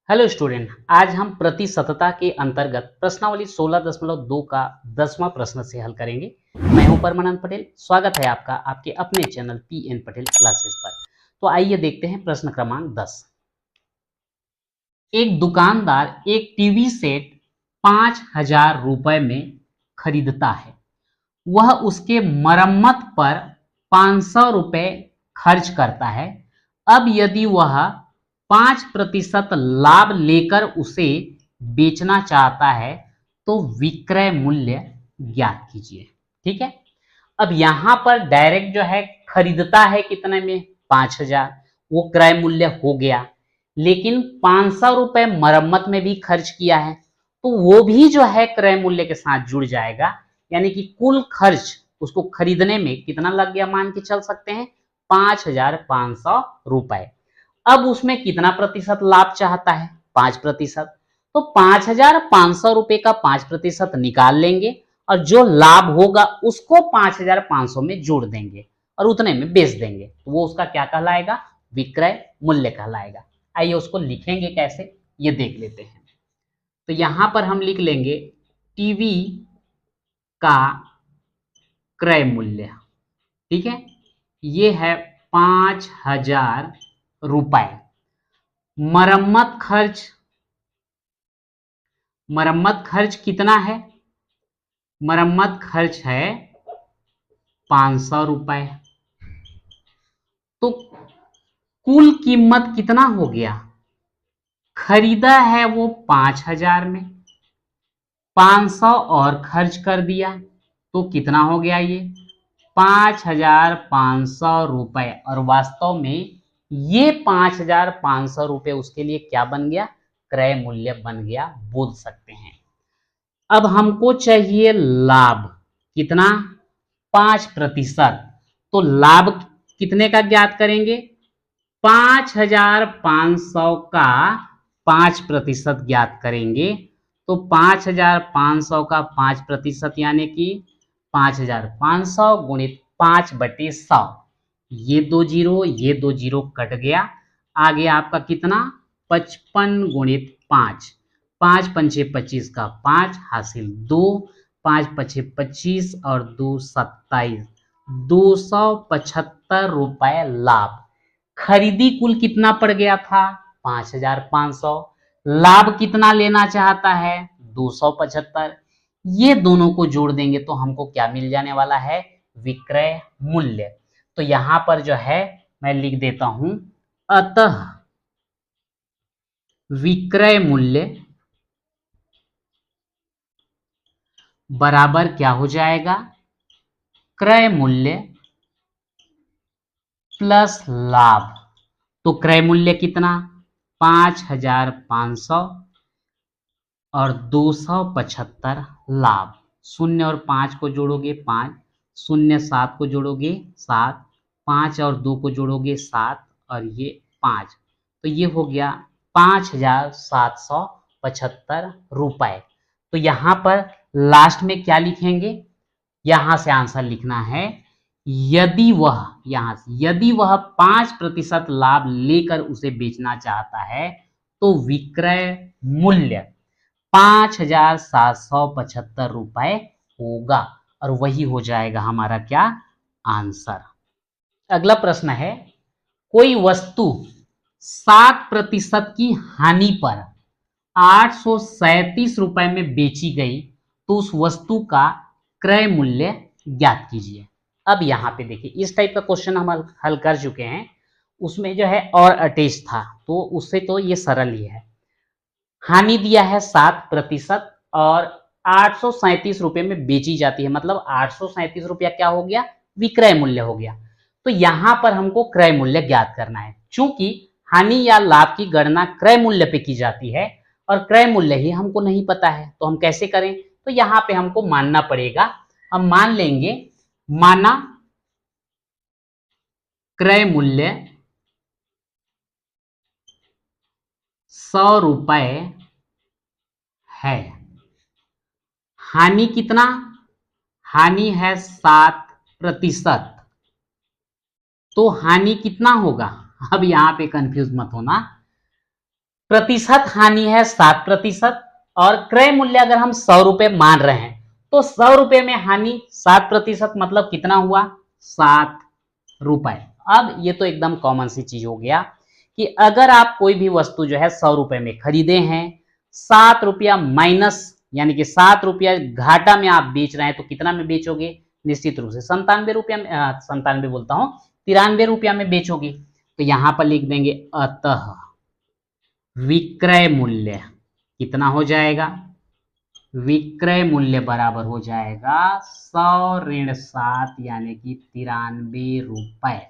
Hello student, आज हम प्रतिशतता के अंतर्गत प्रश्नावली 16.2 का 10वां प्रश्न से हल करेंगे। मैं हूं परमानंद पटेल। स्वागत है आपका आपके अपने चैनल पीएन पटेल क्लासेस पर। तो आइए देखते हैं प्रश्न क्रमांक 10। एक दुकानदार एक टीवी सेट 5,000 रुपए में खरीदता है। वह उसके मरम्मत पर 500 रुपए खर्च करता है। अब यदि वह 5% लाभ लेकर उसे बेचना चाहता है तो विक्रय मूल्य ज्ञात कीजिए। ठीक है, अब यहां पर डायरेक्ट जो है खरीदता है कितने में, 5,000, वो क्रय मूल्य हो गया। लेकिन 500 रुपए मरम्मत में भी खर्च किया है तो वो भी जो है क्रय मूल्य के साथ जुड़ जाएगा। यानी कि कुल खर्च उसको खरीदने में कितना लग गया, मान के चल सकते हैं 5,500 रुपए। अब उसमें कितना प्रतिशत लाभ चाहता है, 5%। तो 5,500 रुपए का 5% निकाल लेंगे और जो लाभ होगा उसको 5,500 में जोड़ देंगे और उतने में बेच देंगे, तो वो उसका क्या कहलाएगा, विक्रय मूल्य कहलाएगा। आइए उसको लिखेंगे कैसे, ये देख लेते हैं। तो यहां पर हम लिख लेंगे टीवी का क्रय मूल्य। ठीक है, ये है 5,000 रुपए। मरम्मत खर्च कितना है, मरम्मत खर्च है 500 रुपए। तो कुल कीमत कितना हो गया, खरीदा है वो 5,000 में, 500 और खर्च कर दिया तो कितना हो गया, ये 5,500 रुपए। और वास्तव में ये 5,500 रुपए उसके लिए क्या बन गया, क्रय मूल्य बन गया, बोल सकते हैं। अब हमको चाहिए लाभ, कितना, 5%। तो लाभ कितने का ज्ञात करेंगे, 5,500 का 5% ज्ञात करेंगे। तो 5,500 का 5% यानी कि 5,500 गुणित 5/100। ये 2 जीरो, ये 2 जीरो कट गया। आगे आपका कितना, 55 गुणित 5, 5 पंचे 25 का 5 हासिल 2, 5 पछे 25 और 2 27, 275 रुपए लाभ। खरीदी कुल कितना पड़ गया था, 5,500। लाभ कितना लेना चाहता है, 275। ये दोनों को जोड़ देंगे तो हमको क्या मिल जाने वाला है, विक्रय मूल्य। तो यहां पर जो है मैं लिख देता हूं, अतः विक्रय मूल्य बराबर क्या हो जाएगा, क्रय मूल्य प्लस लाभ। तो क्रय मूल्य कितना, 5,500 और 275 लाभ। शून्य और 5 को जोड़ोगे 5, शून्य 7 को जोड़ोगे 7, 5 और 2 को जोड़ोगे 7 और ये 5। तो ये हो गया 5,775 रुपए। तो यहां पर लास्ट में क्या लिखेंगे, यहां से आंसर लिखना है, यदि वह, यहां से यदि वह 5% लाभ लेकर उसे बेचना चाहता है तो विक्रय मूल्य 5,775 रुपए होगा और वही हो जाएगा हमारा क्या, आंसर। अगला प्रश्न है, कोई वस्तु 7% की हानि पर 837 रुपए में बेची गई तो उस वस्तु का क्रय मूल्य ज्ञात कीजिए। अब यहां पे देखिए, इस टाइप का क्वेश्चन हम हल कर चुके हैं, उसमें जो है और अटैच था तो उससे तो ये सरल ही है। हानि दिया है 7% और 837 रुपए में बेची जाती है, मतलब 837 रुपया क्या हो गया, विक्रय मूल्य हो गया। तो यहां पर हमको क्रय मूल्य ज्ञात करना है। चूंकि हानि या लाभ की गणना क्रय मूल्य पे की जाती है और क्रय मूल्य ही हमको नहीं पता है, तो हम कैसे करें, तो यहां पे हमको मानना पड़ेगा। हम मान लेंगे, माना क्रय मूल्य 100 रुपए है, हानि कितना, हानि है 7%। तो हानि कितना होगा, अब यहां पे कंफ्यूज मत होना, प्रतिशत हानि है 7%, और क्रय मूल्य अगर हम 100 रुपए मान रहे हैं तो 100 रुपए में हानि 7% मतलब कितना हुआ, 7 रुपए। अब ये तो एकदम कॉमन सी चीज हो गया कि अगर आप कोई भी वस्तु जो है 100 रुपए में खरीदे हैं, 7 रुपया माइनस यानी कि 7 रुपया घाटा में आप बेच रहे हैं, तो कितना में बेचोगे, निश्चित रूप से 97 रुपया में, 97 बोलता हूं, 93 रुपया में बेचोगे। तो यहां पर लिख देंगे अतः विक्रय मूल्य कितना हो जाएगा, विक्रय मूल्य बराबर हो जाएगा 100 ऋण 7 यानी कि 93 रुपए।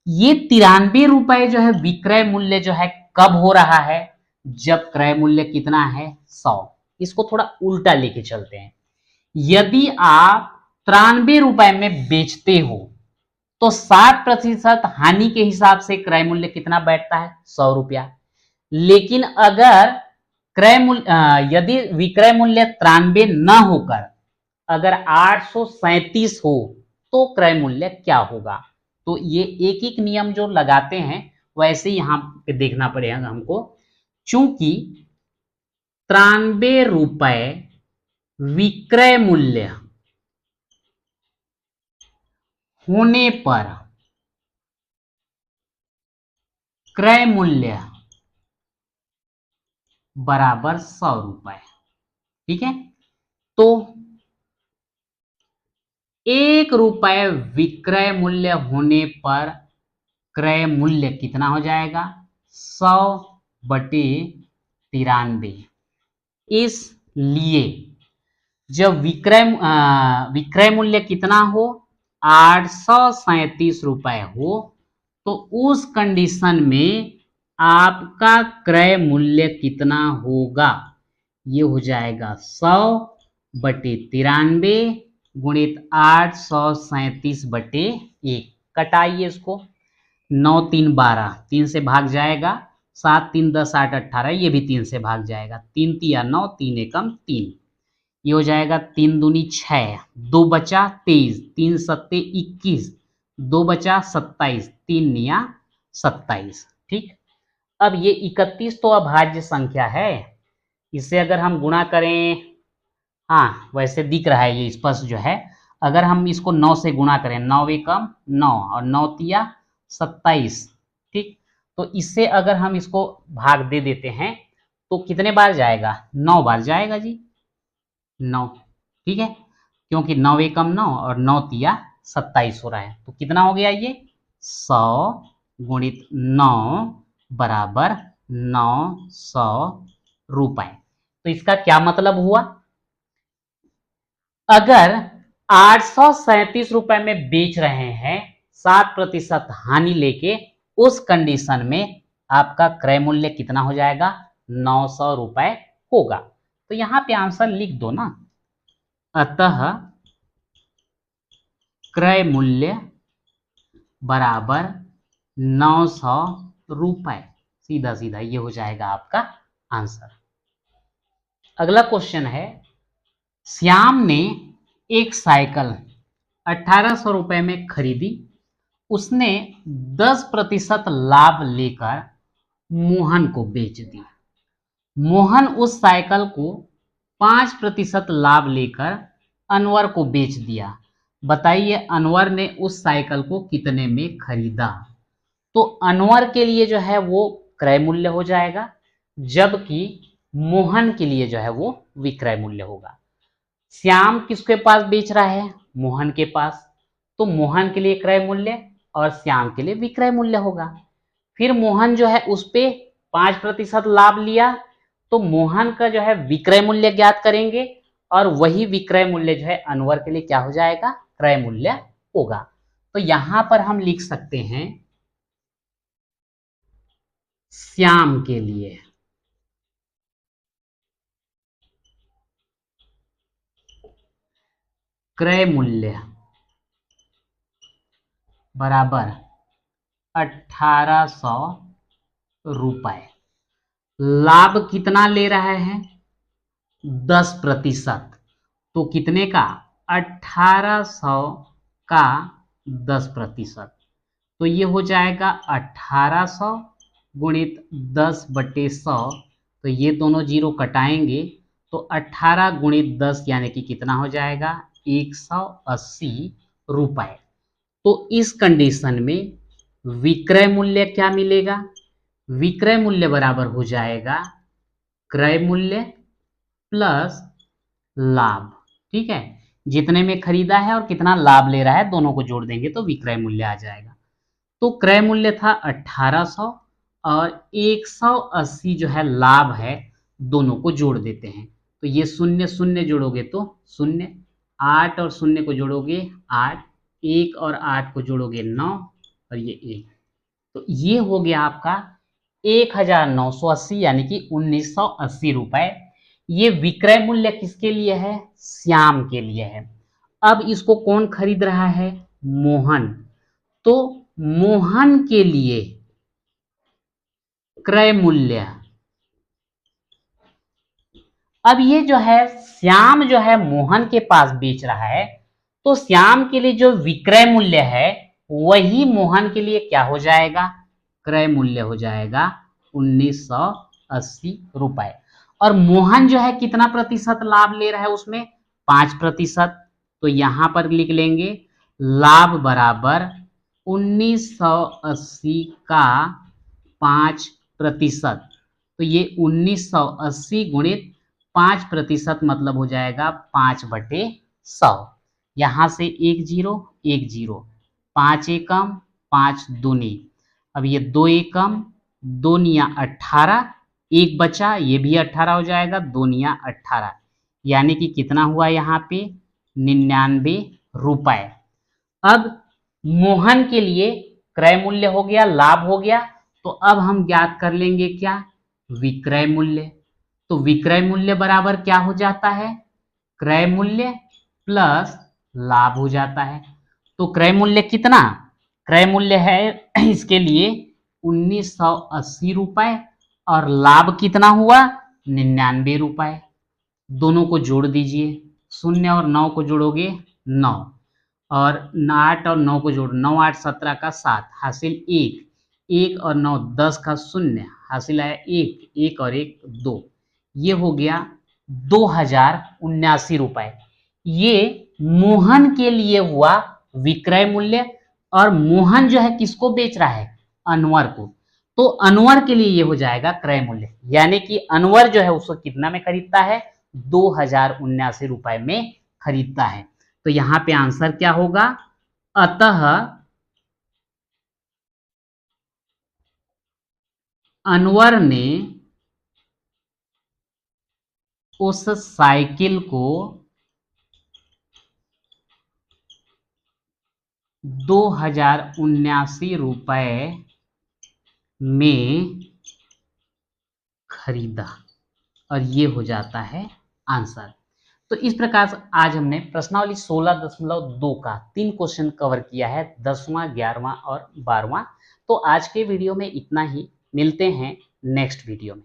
ये 93 रुपए जो है विक्रय मूल्य जो है कब हो रहा है, जब क्रय मूल्य कितना है 100। इसको थोड़ा उल्टा लेके चलते हैं, यदि आप 93 रुपए में बेचते हो तो 7% हानि के हिसाब से क्रय मूल्य कितना बैठता है, 100 रुपया। लेकिन अगर क्रय मूल्य यदि विक्रय मूल्य 93 न होकर अगर 837 हो तो क्रय मूल्य क्या होगा। तो ये एक एक नियम जो लगाते हैं वैसे यहां पे देखना पड़ेगा हमको, चूंकि 93 रुपए विक्रय मूल्य होने पर क्रय मूल्य बराबर 100 रुपए। ठीक है, तो 1 रुपए विक्रय मूल्य होने पर क्रय मूल्य कितना हो जाएगा, 100/93। इसलिए जब विक्रय मूल्य कितना हो, 837 रुपए हो, तो उस कंडीशन में आपका क्रय मूल्य कितना होगा, ये हो जाएगा 100/93 गुणित 837/1। कटाइए इसको, 9 3 12, 3 से भाग जाएगा, 7 3 10 8 18, ये भी 3 से भाग जाएगा, 3 तिया 9, 3 एकम 3, ये हो जाएगा 3 दूनी 6, 2 बचा 23, 3 सत्ते 21, 2 बचा 27, 3 निया 27। ठीक, अब ये 31 तो अभाज्य संख्या है, इसे अगर हम गुणा करें, हाँ वैसे दिख रहा है ये स्पष्ट जो है, अगर हम इसको 9 से गुणा करें, 9 एकम 9 और 9 तिया 27। ठीक, तो इससे अगर हम इसको भाग दे देते हैं तो कितने बार जाएगा, 9 बार जाएगा जी, 9। ठीक है, क्योंकि 9 एकम 9 और 9 तिया 27 हो रहा है, तो कितना हो गया ये, 100 गुणित 9 बराबर 900 रुपए। तो इसका क्या मतलब हुआ, अगर 837 रुपए में बेच रहे हैं 7% हानि लेके, उस कंडीशन में आपका क्रय मूल्य कितना हो जाएगा, 900 रुपए होगा। तो यहां पे आंसर लिख दो ना, अतः क्रय मूल्य बराबर 900 रुपए, सीधा सीधा ये हो जाएगा आपका आंसर। अगला क्वेश्चन है, श्याम ने एक साइकिल 1800 रुपए में खरीदी, उसने 10% लाभ लेकर मोहन को बेच दी। मोहन उस साइकिल को 5% लाभ लेकर अनवर को बेच दिया। बताइए अनवर ने उस साइकिल को कितने में खरीदा। तो अनवर के लिए जो है वो क्रय मूल्य हो जाएगा, जबकि मोहन के लिए जो है वो विक्रय मूल्य होगा। श्याम किसके पास बेच रहा है, मोहन के पास, तो मोहन के लिए क्रय मूल्य और श्याम के लिए विक्रय मूल्य होगा। फिर मोहन जो है उस पे 5% लाभ लिया, तो मोहन का जो है विक्रय मूल्य ज्ञात करेंगे और वही विक्रय मूल्य जो है अनवर के लिए क्या हो जाएगा, क्रय मूल्य होगा। तो यहां पर हम लिख सकते हैं श्याम के लिए क्रय मूल्य बराबर 1800 रुपए। लाभ कितना ले रहा है, 10%, तो कितने का, 1800 का 10%, तो ये हो जाएगा 1800 गुणित 10/100, तो ये दोनों जीरो कटाएंगे तो 18 गुणित 10 यानी कि कितना हो जाएगा 180 रुपए। तो इस कंडीशन में विक्रय मूल्य क्या मिलेगा, विक्रय मूल्य बराबर हो जाएगा क्रय मूल्य प्लस लाभ। ठीक है, जितने में खरीदा है और कितना लाभ ले रहा है दोनों को जोड़ देंगे तो विक्रय मूल्य आ जाएगा। तो क्रय मूल्य था 1800 और 180 जो है लाभ है, दोनों को जोड़ देते हैं। तो ये शून्य शून्य जोड़ोगे तो शून्य, 8 और शून्य को जोड़ोगे 8, 1 और 8 को जोड़ोगे 9 और ये 1। तो ये हो गया आपका 1980 यानी कि 1980 रुपए। ये विक्रय मूल्य किसके लिए है, श्याम के लिए है। अब इसको कौन खरीद रहा है, मोहन। तो मोहन के लिए क्रय मूल्य, अब ये जो है श्याम जो है मोहन के पास बेच रहा है, तो श्याम के लिए जो विक्रय मूल्य है वही मोहन के लिए क्या हो जाएगा, क्रय मूल्य हो जाएगा 1980 रुपए। और मोहन जो है कितना प्रतिशत लाभ ले रहा है उसमें, 5%। तो यहां पर लिख लेंगे लाभ बराबर 1980 का 5%। तो ये 1980 गुणित 5% मतलब हो जाएगा 5/100। यहां से एक जीरो, 5 एकम 5 दूनी, अब ये 2 एकम 2 निया 18, एक बचा ये भी 18 हो जाएगा, 2 निया 18, यानी कि कितना हुआ यहाँ पे 99 रुपए। अब मोहन के लिए क्रय मूल्य हो गया, लाभ हो गया, तो अब हम ज्ञात कर लेंगे क्या, विक्रय मूल्य। तो विक्रय मूल्य बराबर क्या हो जाता है, क्रय मूल्य प्लस लाभ हो जाता है। तो क्रय मूल्य कितना, क्रय मूल्य है इसके लिए 1980 रुपए और लाभ कितना हुआ 99 रुपए। दोनों को जोड़ दीजिए, 0 और 9 को जोड़ोगे 9 और 8 और 9 को जोड़, 9 8 17 का 7 हासिल 1, 1 और 9 10 का 0 हासिल आया 1, 1 और 1 2, ये हो गया 2079 रुपए। ये मोहन के लिए हुआ विक्रय मूल्य। और मोहन जो है किसको बेच रहा है, अनवर को, तो अनवर के लिए ये हो जाएगा क्रय मूल्य, यानी कि अनवर जो है उसको कितना में खरीदता है, 2079 रुपए में खरीदता है। तो यहां पे आंसर क्या होगा, अतः अनवर ने उस साइकिल को 2079 रुपए में खरीदा, और ये हो जाता है आंसर। तो इस प्रकार से आज हमने प्रश्नावली 16.2 का 3 क्वेश्चन कवर किया है, 10वां 11वां और 12वां। तो आज के वीडियो में इतना ही, मिलते हैं नेक्स्ट वीडियो में।